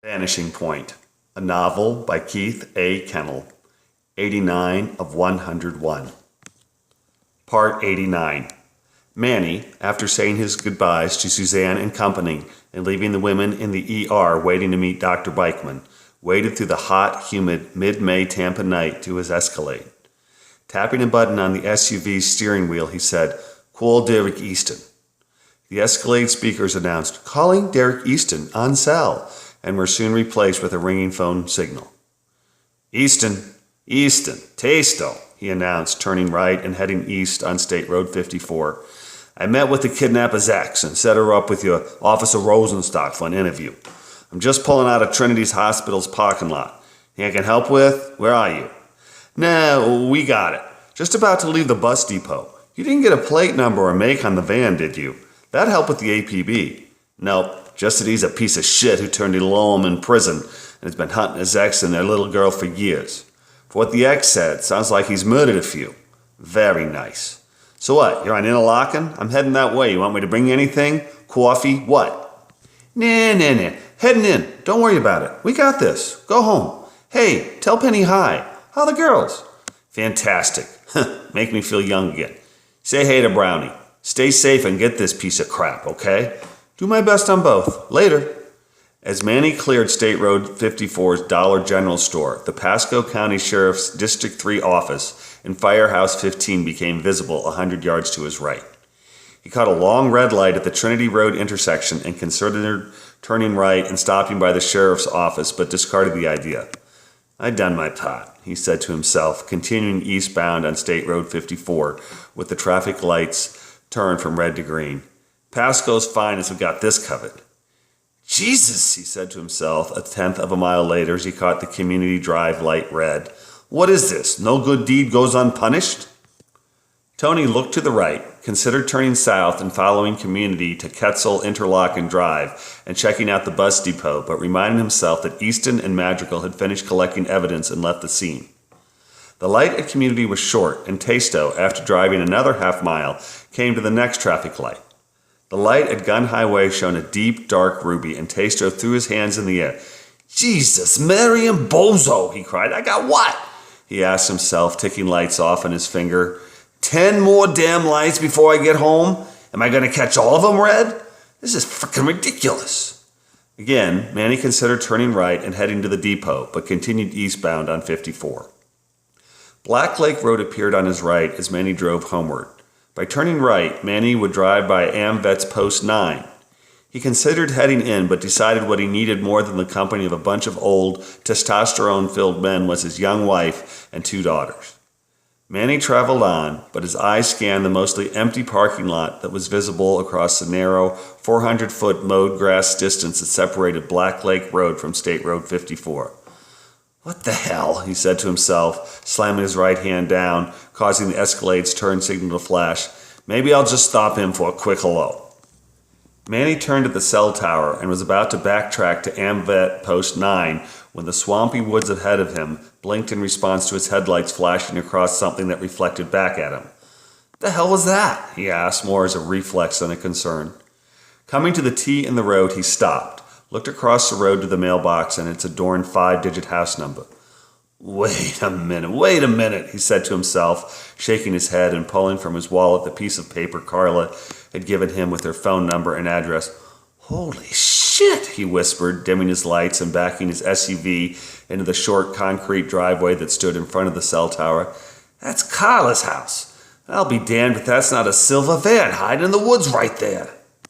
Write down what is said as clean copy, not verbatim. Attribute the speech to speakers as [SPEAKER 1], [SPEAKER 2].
[SPEAKER 1] Vanishing Point, a novel by Keith A. Kenel, 89 of 101. Part 89. Manny, after saying his goodbyes to Suzanne and company and leaving the women in the ER waiting to meet Dr. Beichman, waded through the hot, humid, mid-May Tampa night to his Escalade. Tapping a button on the SUV's steering wheel, he said, "Call Derek Easton." The Escalade speakers announced, "Calling Derek Easton on cell," and were soon replaced with a ringing phone signal. "Easton, Tasto," he announced, turning right and heading east on State Road 54. "I met with the kidnapper's ex and set her up with your Officer Rosenstock for an interview. I'm just pulling out of Trinity's Hospital's parking lot. Anything I can help with? Where are you?" "No, we got it. Just about to leave the bus depot. You didn't get a plate number or make on the van, did you? That helped with the APB. Nope, just that he's a piece of shit who turned Elohim in prison and has been hunting his ex and their little girl for years. For what the ex said, sounds like he's murdered a few. Very nice. So what, you're on Interlaken? I'm heading that way. You want me to bring you anything? Coffee? What?" Nah. Heading in. Don't worry about it. We got this. Go home. Hey, tell Penny hi. How are the girls?" "Fantastic. Make me feel young again. Say hey to Brownie. Stay safe and get this piece of crap, okay? Do my best on both. Later." As Manny cleared State Road 54's Dollar General store, the Pasco County Sheriff's District 3 office and Firehouse 15 became visible 100 yards to his right. He caught a long red light at the Trinity Road intersection and considered turning right and stopping by the sheriff's office, but discarded the idea. "I'd done my part," he said to himself, continuing eastbound on State Road 54 with the traffic lights turned from red to green. "Pasco's finest have got this covered." "Jesus," he said to himself, a tenth of a mile later as he caught the community drive light red. "What is this? No good deed goes unpunished?" Tony looked to the right, considered turning south and following community to Ketzel Interlochen Drive and checking out the bus depot, but reminded himself that Easton and Madrigal had finished collecting evidence and left the scene. The light at community was short, and Tasto, after driving another half mile, came to the next traffic light. The light at Gun Highway shone a deep, dark ruby, and Tasto threw his hands in the air. "Jesus, Mary and Bozo," he cried. "I got what?" he asked himself, ticking lights off on his finger. 10 more damn lights before I get home? Am I going to catch all of them red? This is frickin' ridiculous." Again, Manny considered turning right and heading to the depot, but continued eastbound on 54. Black Lake Road appeared on his right as Manny drove homeward. By turning right, Manny would drive by AmVet's Post 9. He considered heading in, but decided what he needed more than the company of a bunch of old, testosterone-filled men was his young wife and 2 daughters. Manny traveled on, but his eyes scanned the mostly empty parking lot that was visible across the narrow 400-foot mowed grass distance that separated Black Lake Road from State Road 54. "What the hell?" he said to himself, slamming his right hand down, causing the Escalade's turn signal to flash. "Maybe I'll just stop him for a quick hello." Manny turned at the cell tower and was about to backtrack to AmVet Post 9 when the swampy woods ahead of him blinked in response to his headlights flashing across something that reflected back at him. "The hell was that?" he asked, more as a reflex than a concern. Coming to the T in the road, he stopped, looked across the road to the mailbox and its adorned 5-digit house number. Wait a minute, he said to himself, shaking his head and pulling from his wallet the piece of paper Carla had given him with her phone number and address. "Holy shit," he whispered, dimming his lights and backing his SUV into the short concrete driveway that stood in front of the cell tower. "That's Carla's house. I'll be damned if that's not a silver van hiding in the woods right there."